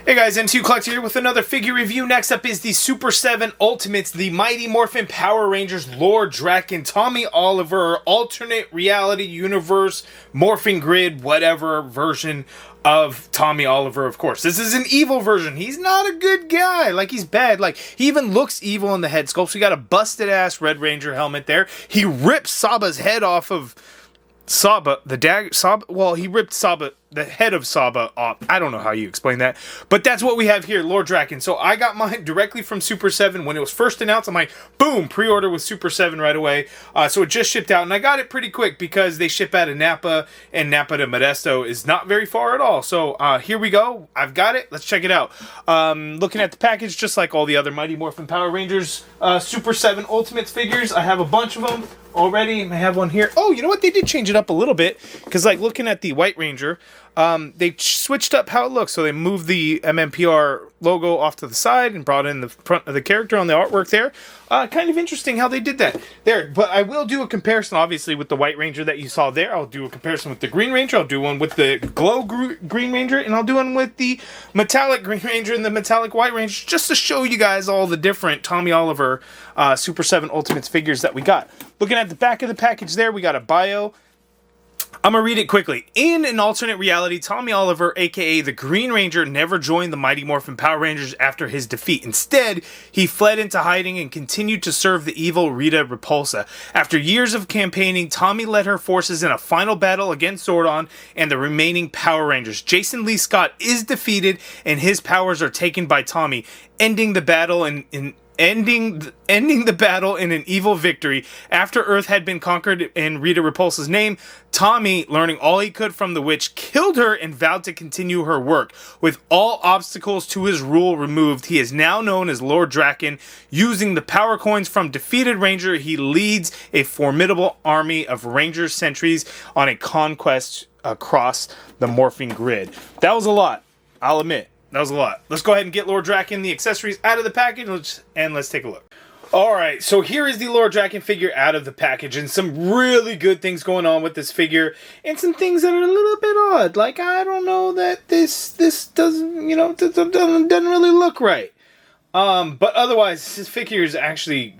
Hey guys, MCU Collector here with another figure review. Next up is the Super 7 Ultimates, the Mighty Morphin Power Rangers Lord Drakkon, Tommy Oliver, alternate reality universe, Morphin Grid, whatever version of Tommy Oliver, of course. This is an evil version. He's not a good guy. Like, he's bad. Like, he even looks evil in the head sculpt. So we got a busted ass Red Ranger helmet there. He rips Saba's head off of Saba, he ripped Saba, the head of Saba off. I don't know how you explain that, but that's what we have here, Lord Drakkon. So I got mine directly from Super 7 when it was first announced. I'm like, boom, pre-order with Super 7 right away. So it just shipped out, and I got it pretty quick because they ship out of Napa, and Napa to Modesto is not very far at all. So here we go. I've got it. Let's check it out. Looking at the package, just like all the other Mighty Morphin Power Rangers Super 7 Ultimates figures, I have a bunch of them already, and I have one here. Oh, you know what? They did change it up a little bit, because like looking at the White Ranger, they switched up how it looks. So they moved the MMPR logo off to the side and brought in the front of the character on the artwork there. Kind of interesting how they did that there. But I will do a comparison, obviously, with the White Ranger that you saw there. I'll do a comparison with the Green Ranger. I'll do one with the Glow Green Ranger. And I'll do one with the Metallic Green Ranger and the Metallic White Ranger, just to show you guys all the different Tommy Oliver Super 7 Ultimates figures that we got. Looking at the back of the package there, we got a bio. I'm going to read it quickly. In an alternate reality, Tommy Oliver, aka the Green Ranger, never joined the Mighty Morphin Power Rangers after his defeat. Instead, he fled into hiding and continued to serve the evil Rita Repulsa. After years of campaigning, Tommy led her forces in a final battle against Zordon and the remaining Power Rangers. Jason Lee Scott is defeated and his powers are taken by Tommy, ending the battle ending the battle in an evil victory. After Earth had been conquered in Rita Repulsa's name, Tommy, learning all he could from the witch, killed her and vowed to continue her work. With all obstacles to his rule removed, he is now known as Lord Drakkon. Using the power coins from defeated Ranger, he leads a formidable army of Ranger sentries on a conquest across the Morphin Grid. That was a lot, I'll admit. That was a lot. Let's go ahead and get Lord Drakkon, the accessories, out of the package, and let's take a look. Alright, so here is the Lord Drakkon figure out of the package, and some really good things going on with this figure, and some things that are a little bit odd. Like, I don't know that this doesn't, doesn't really look right. But otherwise, this figure is actually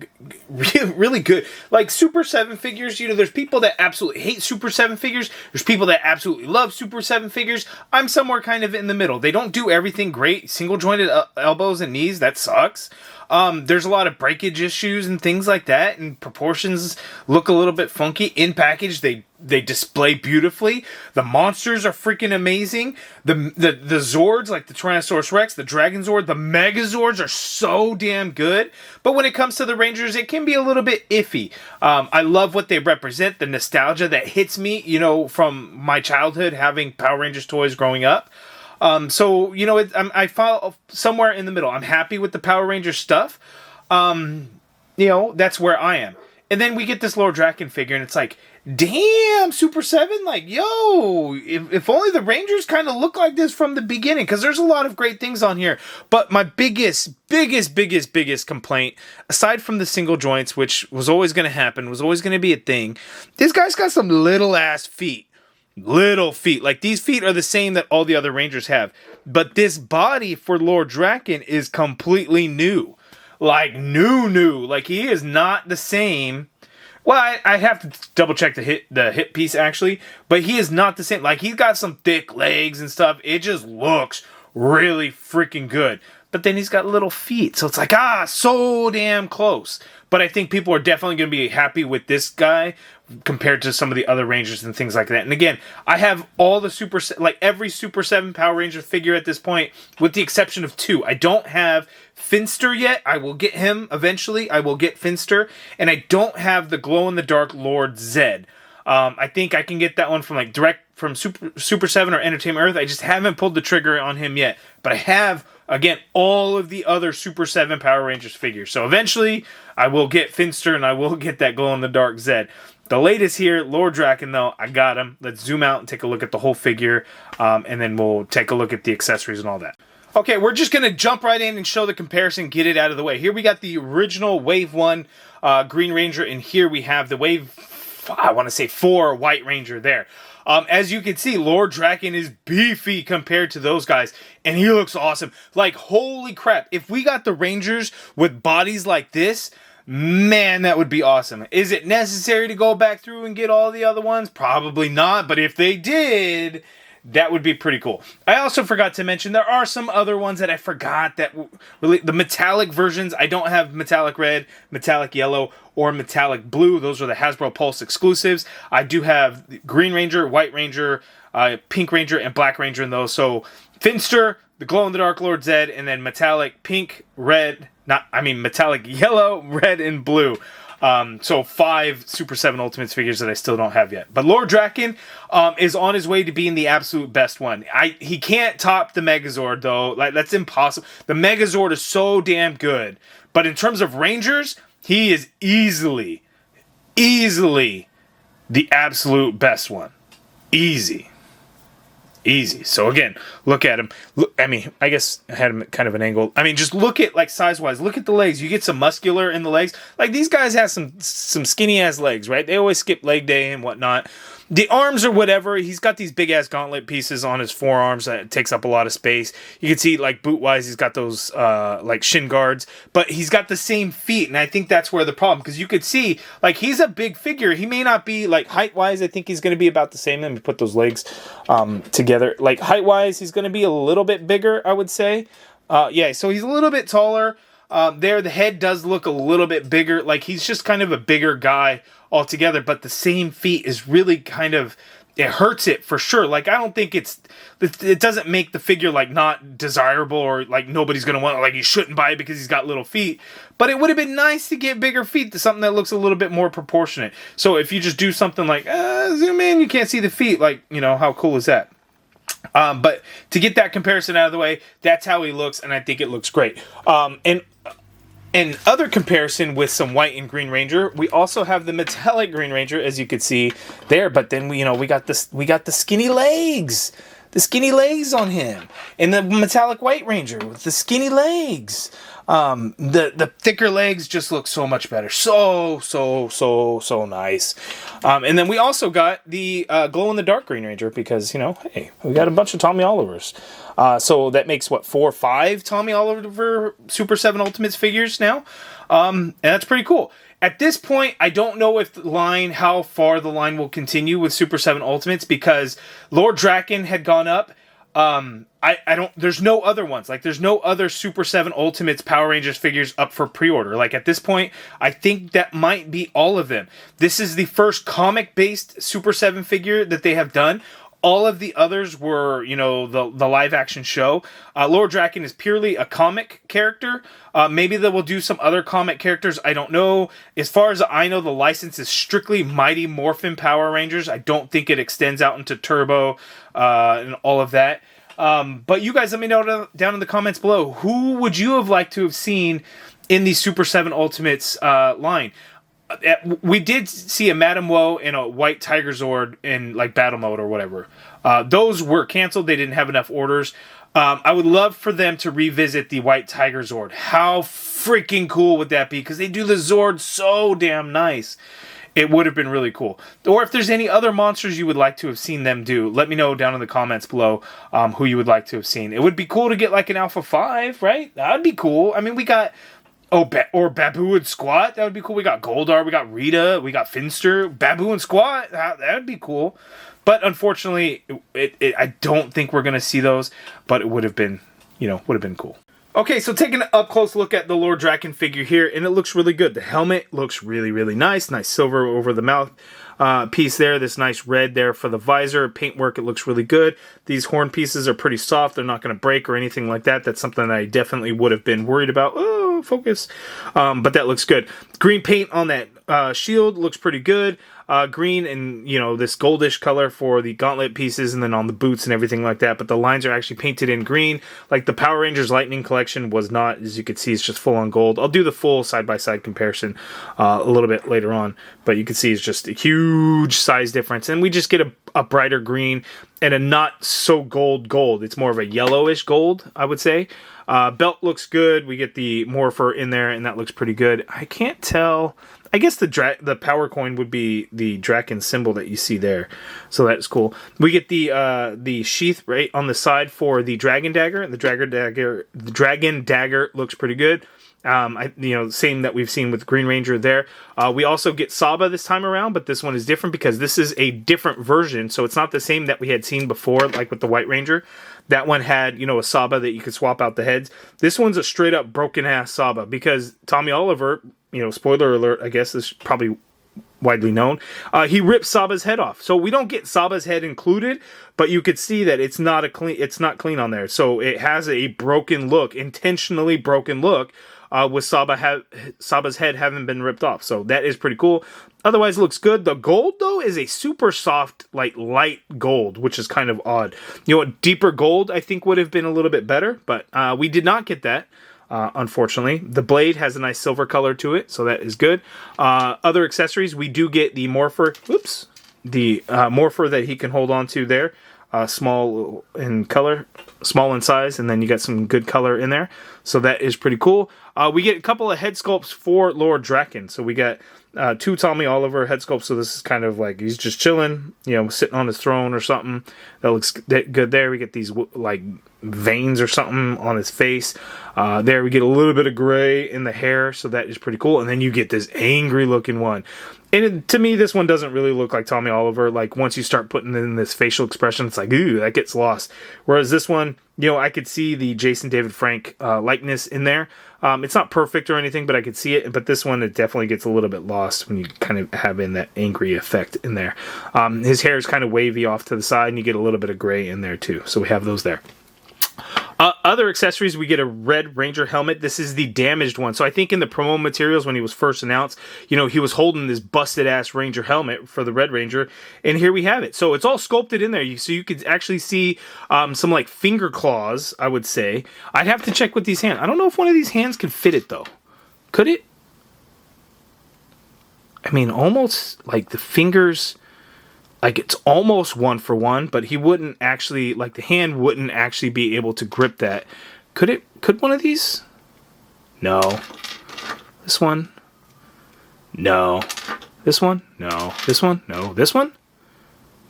really good. Like, Super 7 figures, there's people that absolutely hate Super 7 figures. There's people that absolutely love Super 7 figures. I'm somewhere kind of in the middle. They don't do everything great. Single-jointed elbows and knees, that sucks. There's a lot of breakage issues and things like that, and proportions look a little bit funky. In package, they display beautifully. The monsters are freaking amazing. The Zords, like the Tyrannosaurus Rex, the Dragon Zord, the Megazords are so damn good. But when it comes to the Rangers, it can be a little bit iffy. I love what they represent, the nostalgia that hits me, from my childhood having Power Rangers toys growing up. I fall somewhere in the middle. I'm happy with the Power Ranger stuff. That's where I am. And then we get this Lord Drakkon figure, and it's like, damn, Super 7, like, yo, if only the Rangers kind of look like this from the beginning, because there's a lot of great things on here. But my biggest complaint, aside from the single joints, which was always going to happen, was always going to be a thing, this guy's got some little ass feet. Little feet. Like, these feet are the same that all the other Rangers have. But this body for Lord Drakkon is completely new. Like, new. Like, he is not the same. Well, I have to double check the hip piece, actually. But he is not the same. Like, he's got some thick legs and stuff. It just looks really freaking good. But then he's got little feet. So it's like, so damn close. But I think people are definitely going to be happy with this guy compared to some of the other Rangers and things like that. And again, I have all the every Super 7 Power Ranger figure at this point, with the exception of 2. I don't have Finster yet. I will get him eventually. I will get Finster. And I don't have the glow-in-the-dark Lord Zed. I think I can get that one from direct from Super 7 or Entertainment Earth. I just haven't pulled the trigger on him yet. But I have, again, all of the other Super 7 Power Rangers figures. So eventually, I will get Finster and I will get that glow-in-the-dark Zed. The latest here, Lord Drakkon, though, I got him. Let's zoom out and take a look at the whole figure, and then we'll take a look at the accessories and all that. Okay, we're just going to jump right in and show the comparison, get it out of the way. Here we got the original Wave 1 Green Ranger, and here we have the Wave I want to say 4 White Ranger there. As you can see, Lord Drakkon is beefy compared to those guys, and he looks awesome. Like, holy crap, if we got the Rangers with bodies like this, man, that would be awesome. Is it necessary to go back through and get all the other ones? Probably not, but if they did, that would be pretty cool. I also forgot to mention there are some other ones that I forgot that really, the metallic versions. I don't have metallic red, metallic yellow, or metallic blue. Those are the Hasbro Pulse exclusives. I do have Green Ranger, White Ranger, Pink Ranger, and Black Ranger in those. So Finster, the glow-in-the-dark Lord Zed, and then metallic pink, red, metallic yellow, red, and blue. So 5 Super 7 Ultimates figures that I still don't have yet. But Lord Drakkon is on his way to being the absolute best one. He can't top the Megazord, though. Like, that's impossible. The Megazord is so damn good. But in terms of Rangers, he is easily the absolute best one. Easy. So again, look at him. Look, I guess I had him at kind of an angle. Just look at, like, size-wise. Look at the legs. You get some muscular in the legs. Like, these guys have some skinny-ass legs, right? They always skip leg day and whatnot. The arms or whatever, he's got these big-ass gauntlet pieces on his forearms that takes up a lot of space. You can see, like, boot-wise, he's got those, like, shin guards. But he's got the same feet, and I think that's where the problem, because you could see, like, he's a big figure. He may not be, like, height-wise, I think he's going to be about the same. Let me put those legs together. Like, height-wise, he's going to be a little bit bigger, I would say. Yeah, so he's a little bit taller. The head does look a little bit bigger. Like, he's just kind of a bigger guy altogether, but the same feet is really kind of, it hurts it for sure. Like, I don't think it doesn't make the figure, like, not desirable, or like nobody's gonna want, like, you shouldn't buy it because he's got little feet. But it would have been nice to get bigger feet, to something that looks a little bit more proportionate. So if you just do something like zoom in, you can't see the feet, like, you know, how cool is that? But to get that comparison out of the way, that's how he looks, and I think it looks great. And other comparison with some White and Green Ranger, we also have the metallic Green Ranger, as you could see there. But then we got the skinny legs, on him, and the metallic White Ranger with the skinny legs. The thicker legs just look so much better. So nice. And then we also got the glow-in-the-dark Green Ranger, because, hey, we got a bunch of Tommy Olivers. So that makes, 4 or 5 Tommy Oliver Super 7 Ultimates figures now. And that's pretty cool. At this point, I don't know how far the line will continue with Super 7 Ultimates, because Lord Drakkon had gone up. There's no other ones. Like, there's no other Super 7 Ultimates Power Rangers figures up for pre-order. Like, at this point, I think that might be all of them. This is the first comic-based Super 7 figure that they have done. All of the others were, the live-action show. Lord Drakkon is purely a comic character. Maybe they will do some other comic characters. I don't know. As far as I know, the license is strictly Mighty Morphin Power Rangers. I don't think it extends out into Turbo and all of that. But you guys let me know down in the comments below. Who would you have liked to have seen in the Super 7 Ultimates line? We did see a Madame Woe and a White Tiger Zord in, like, battle mode or whatever. Those were canceled. They didn't have enough orders. I would love for them to revisit the White Tiger Zord. How freaking cool would that be? Because they do the Zord so damn nice. It would have been really cool. Or if there's any other monsters you would like to have seen them do, let me know down in the comments below who you would like to have seen. It would be cool to get, like, an Alpha 5, right? That would be cool. We got... or Babu and Squat. That would be cool. We got Goldar. We got Rita. We got Finster. Babu and Squat. That would be cool. But unfortunately, I don't think we're going to see those. But it would have been, cool. Okay, so taking an up-close look at the Lord Drakkon figure here, and it looks really good. The helmet looks really, really nice. Nice silver over the mouth piece there. This nice red there for the visor. Paintwork, it looks really good. These horn pieces are pretty soft. They're not going to break or anything like that. That's something that I definitely would have been worried about. Oh, focus. But that looks good. Green paint on that shield looks pretty good. Green and, this goldish color for the gauntlet pieces, and then on the boots and everything like that. But the lines are actually painted in green. Like the Power Rangers Lightning Collection was not. As you can see, it's just full on gold. I'll do the full side-by-side comparison a little bit later on. But you can see it's just a huge size difference. And we just get a brighter green and a not so gold. It's more of a yellowish gold, I would say. Belt looks good. We get the Morpher in there, and that looks pretty good. I can't tell. I guess the power coin would be the Drakkon symbol that you see there, so that's cool. We get the sheath right on the side for the Dragon Dagger. The Dragon Dagger looks pretty good. Same that we've seen with Green Ranger there. We also get Saba this time around, but this one is different because this is a different version, so it's not the same that we had seen before, like with the White Ranger. That one had, a Saba that you could swap out the heads. This one's a straight up broken ass Saba because Tommy Oliver, spoiler alert, I guess this is probably widely known, he ripped Saba's head off. So we don't get Saba's head included, but you could see that it's not clean on there. So it has a broken look, intentionally broken look, with Saba's head having been ripped off. So that is pretty cool. Otherwise, it looks good. The gold, though, is a super soft, light gold, which is kind of odd. A deeper gold, I think, would have been a little bit better, but we did not get that, unfortunately. The blade has a nice silver color to it, so that is good. Other accessories, we do get the Morpher, the Morpher that he can hold on to there. Small in color, small in size, and then you got some good color in there. So that is pretty cool. We get a couple of head sculpts for Lord Drakkon. So we got 2 Tommy Oliver head sculpts. So this is kind of like he's just chilling, sitting on his throne or something. That looks good there. We get these veins or something on his face. There we get a little bit of gray in the hair. So that is pretty cool. And then you get this angry looking one. And to me, this one doesn't really look like Tommy Oliver. Like, once you start putting in this facial expression, it's like, ooh, that gets lost. Whereas this one, I could see the Jason David Frank likeness in there. It's not perfect or anything, but I could see it. But this one, it definitely gets a little bit lost when you kind of have in that angry effect in there. His hair is kind of wavy off to the side, and you get a little bit of gray in there, too. So we have those there. Other accessories, we get a Red Ranger helmet. This is the damaged one. So I think in the promo materials when he was first announced, he was holding this busted-ass Ranger helmet for the Red Ranger. And here we have it. So it's all sculpted in there. So you could actually see some finger claws, I would say. I'd have to check with these hands. I don't know if one of these hands could fit it, though. Could it? I mean, almost like the fingers... it's almost 1 for 1, but he wouldn't actually, the hand wouldn't actually be able to grip that. Could one of these? No. This one? No. This one? No. This one? No. This one?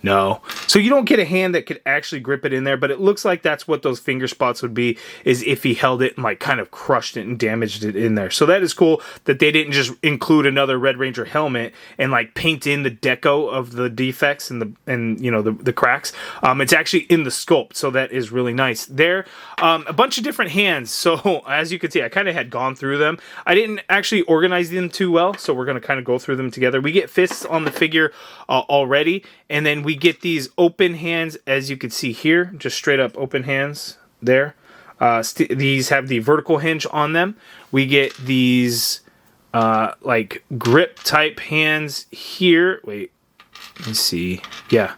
No. So you don't get a hand that could actually grip it in there, but it looks like that's what those finger spots would be, is if he held it and kind of crushed it and damaged it in there. So that is cool that they didn't just include another Red Ranger helmet and paint in the deco of the defects and the cracks. It's actually in the sculpt, so that is really nice. There, a bunch of different hands. So as you can see, I kind of had gone through them. I didn't actually organize them too well, so we're going to kind of go through them together. We get fists on the figure already, and then we get these open hands, as you can see here, just straight up open hands there. These have the vertical hinge on them. We get these grip type hands here. Wait, let me see. Yeah,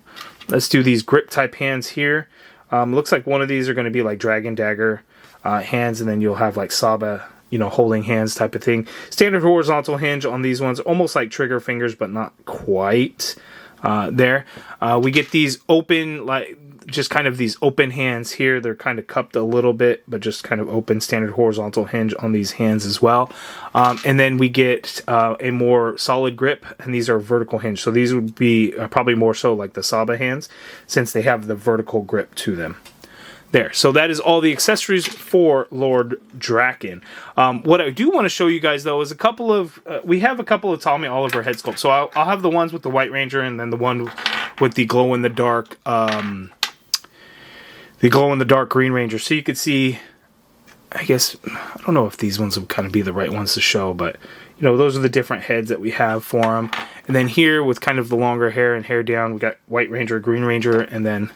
let's do these grip type hands here. Looks like one of these are going to be Dragon Dagger hands, and then you'll have Saba, holding hands type of thing. Standard horizontal hinge on these ones, almost like trigger fingers, but not quite. There. We get these open, just kind of these open hands here. They're kind of cupped a little bit, but just kind of open, standard horizontal hinge on these hands as well. And then we get a more solid grip, and these are vertical hinge. So these would be probably more so like the Saba hands, since they have the vertical grip to them. There. So that is all the accessories for Lord Drakkon. What I do want to show you guys, though, is we have a couple of Tommy Oliver head sculpts. So I'll have the ones with the White Ranger, and then the one with the glow-in-the-dark, Green Ranger. So you could see, I guess, I don't know if these ones would kind of be the right ones to show, but, those are the different heads that we have for them. And then here, with kind of the longer hair and hair down, we got White Ranger, Green Ranger, and then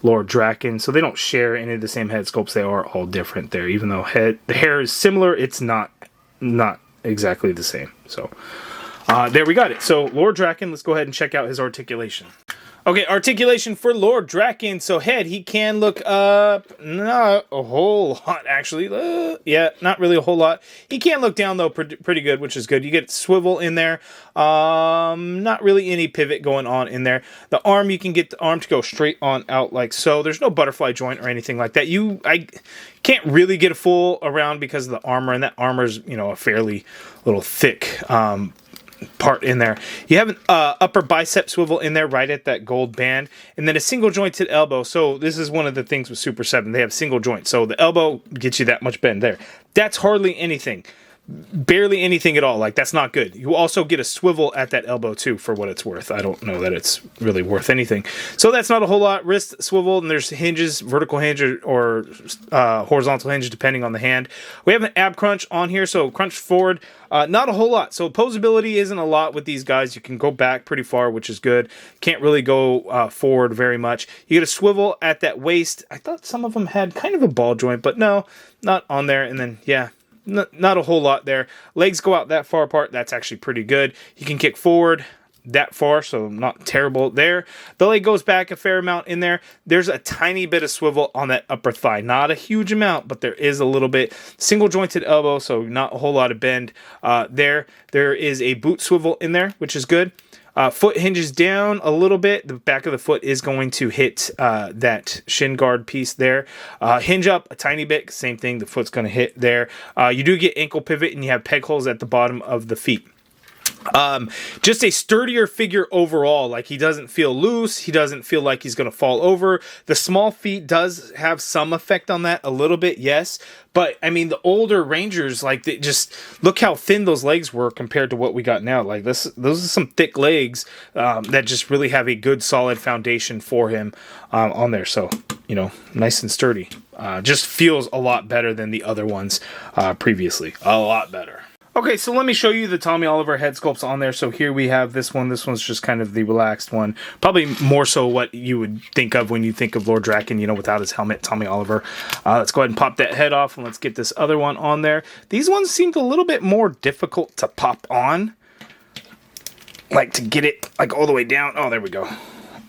Lord Drakkon. So they don't share any of the same head sculpts. They are all different there. Even though the hair is similar, it's not exactly the same. So there we got it. So Lord Drakkon, let's go ahead and check out his articulation. Okay, articulation for Lord Drakkon. So head, he can look up, not a whole lot actually. Yeah, not really a whole lot. He can look down though, pretty good, which is good. You get swivel in there. Not really any pivot going on in there. The arm, you can get the arm to go straight on out like so. There's no butterfly joint or anything like that. I can't really get a full around because of the armor, and that armor's, a fairly little thick part in there. You have an upper bicep swivel in there right at that gold band, and then a single jointed elbow. So this is one of the things with Super 7. They have single joints, so the elbow gets you that much bend there. That's hardly anything. Barely anything at all. Like, that's not good. You also get a swivel at that elbow too, for what it's worth. I don't know that it's really worth anything. So that's not a whole lot. Wrist swivel, and there's hinges, vertical hinge or horizontal hinge depending on the hand. We have an ab crunch on here, so crunch forward. Not a whole lot. So posability isn't a lot with these guys. You can go back pretty far, which is good. Can't really go forward very much. You get a swivel at that waist. I thought some of them had kind of a ball joint, but no, not on there. And then, yeah, not a whole lot there. Legs go out that far apart. That's actually pretty good. You can kick forward that far, so not terrible there. The leg goes back a fair amount in there. There's a tiny bit of swivel on that upper thigh. Not a huge amount, but there is a little bit. Single jointed elbow, so not a whole lot of bend there. There is a boot swivel in there, which is good. Foot hinges down a little bit. The back of the foot is going to hit that shin guard piece there. Hinge up a tiny bit. Same thing. The foot's going to hit there. You do get ankle pivot, and you have peg holes at the bottom of the feet. Just a sturdier figure overall. Like, he doesn't feel loose. He doesn't feel like he's going to fall over. The small feet does have some effect on that a little bit, yes. But, I mean, the older Rangers, like, they just look how thin those legs were compared to what we got now. Like, those are some thick legs that just really have a good, solid foundation for him on there. So, you know, nice and sturdy. Just feels a lot better than the other ones previously. A lot better. Okay, so let me show you the Tommy Oliver head sculpts on there. So here we have this one. This one's just kind of the relaxed one. Probably more so what you would think of when you think of Lord Drakkon, you know, without his helmet, Tommy Oliver. Let's go ahead and pop that head off, and let's get this other one on there. These ones seemed a little bit more difficult to pop on. Like, to get it, like, all the way down. Oh, there we go.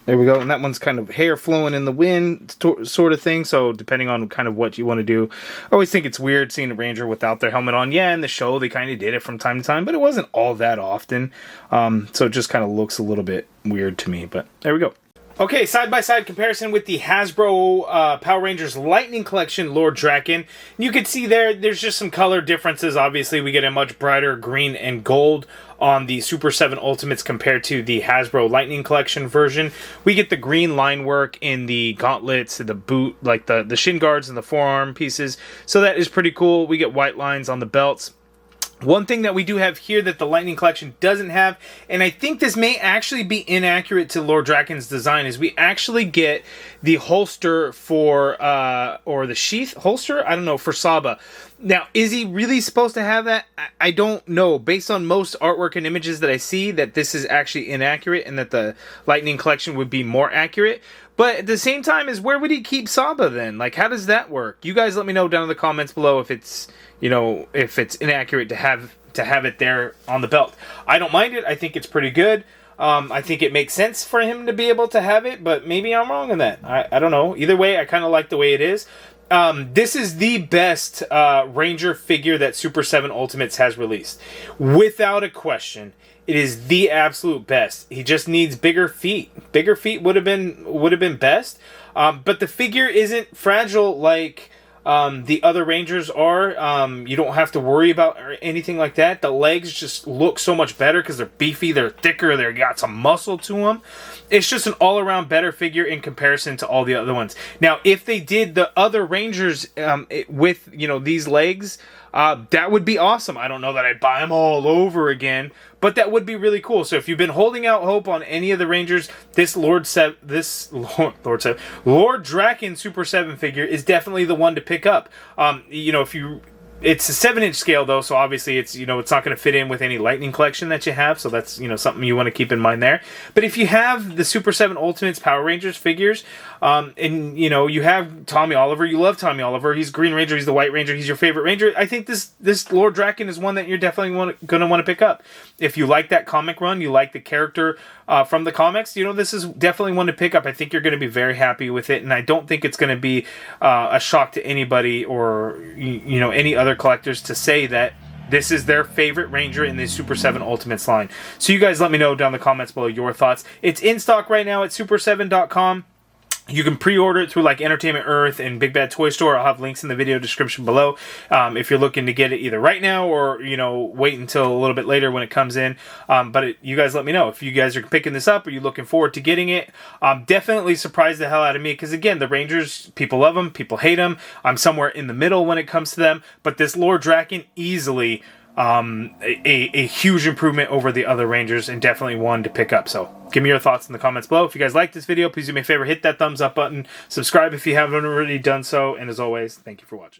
There we go. And that one's kind of hair flowing in the wind sort of thing. So depending on kind of what you want to do. I always think it's weird seeing a Ranger without their helmet on. Yeah, in the show they kind of did it from time to time, but it wasn't all that often. So it just kind of looks a little bit weird to me. But there we go. Okay, side-by-side comparison with the Hasbro Power Rangers Lightning Collection Lord Drakkon. You can see there's just some color differences. Obviously, we get a much brighter green and gold on the Super 7 Ultimates compared to the Hasbro Lightning Collection version. We get the green line work in the gauntlets, the boot, like the shin guards and the forearm pieces. So that is pretty cool. We get white lines on the belts. One thing that we do have here that the Lightning Collection doesn't have, and I think this may actually be inaccurate to Lord Drakkon's design, is we actually get the holster for, or the sheath holster? I don't know, for Saba. Now, is he really supposed to have that? I don't know. Based on most artwork and images that I see, that this is actually inaccurate and that the Lightning Collection would be more accurate. But at the same time, where would he keep Saba then? Like, how does that work? You guys let me know down in the comments below if it's, you know, if it's inaccurate to have it there on the belt. I don't mind it. I think it's pretty good. I think it makes sense for him to be able to have it, but maybe I'm wrong in that. I don't know. Either way, I kind of like the way it is. This is the best Ranger figure that Super 7 Ultimates has released. Without a question. It is the absolute best. He just needs bigger feet. Bigger feet would have been best. But the figure isn't fragile like the other Rangers are. You don't have to worry about anything like that. The legs just look so much better because they're beefy, they're thicker, they got some muscle to them. It's just an all-around better figure in comparison to all the other ones. Now, if they did the other Rangers with, you know, these legs, that would be awesome. I don't know that I'd buy them all over again, but that would be really cool. So if you've been holding out hope on any of the Rangers, this Lord Drakkon Super 7 figure is definitely the one to pick up. You know, it's a 7-inch scale though, so obviously it's, you know, it's not going to fit in with any Lightning Collection that you have, so that's, you know, something you want to keep in mind there. But if you have the Super 7 Ultimates Power Rangers figures, and, you know, you have Tommy Oliver, you love Tommy Oliver, he's Green Ranger, he's the White Ranger, he's your favorite Ranger, I think this Lord Drakkon is one that you're definitely going to want to pick up. If you like that comic run, you like the character from the comics, you know, this is definitely one to pick up. I think you're going to be very happy with it, and I don't think it's going to be a shock to anybody or, you know, any other collectors to say that this is their favorite Ranger in the Super 7 Ultimates line. So you guys let me know down in the comments below your thoughts. It's in stock right now at super7.com. You can pre-order it through like Entertainment Earth and Big Bad Toy Store. I'll have links in the video description below if you're looking to get it either right now or, you know, wait until a little bit later when it comes in. You guys let me know if you guys are picking this up. Are you looking forward to getting it? Definitely surprised the hell out of me because, again, the Rangers, people love them, people hate them. I'm somewhere in the middle when it comes to them. But this Lord Drakkon easily a huge improvement over the other Rangers and definitely one to pick up. So give me your thoughts in the comments below. If you guys like this video, please do me a favor, hit that thumbs up button, subscribe if you haven't already done so, and as always, thank you for watching.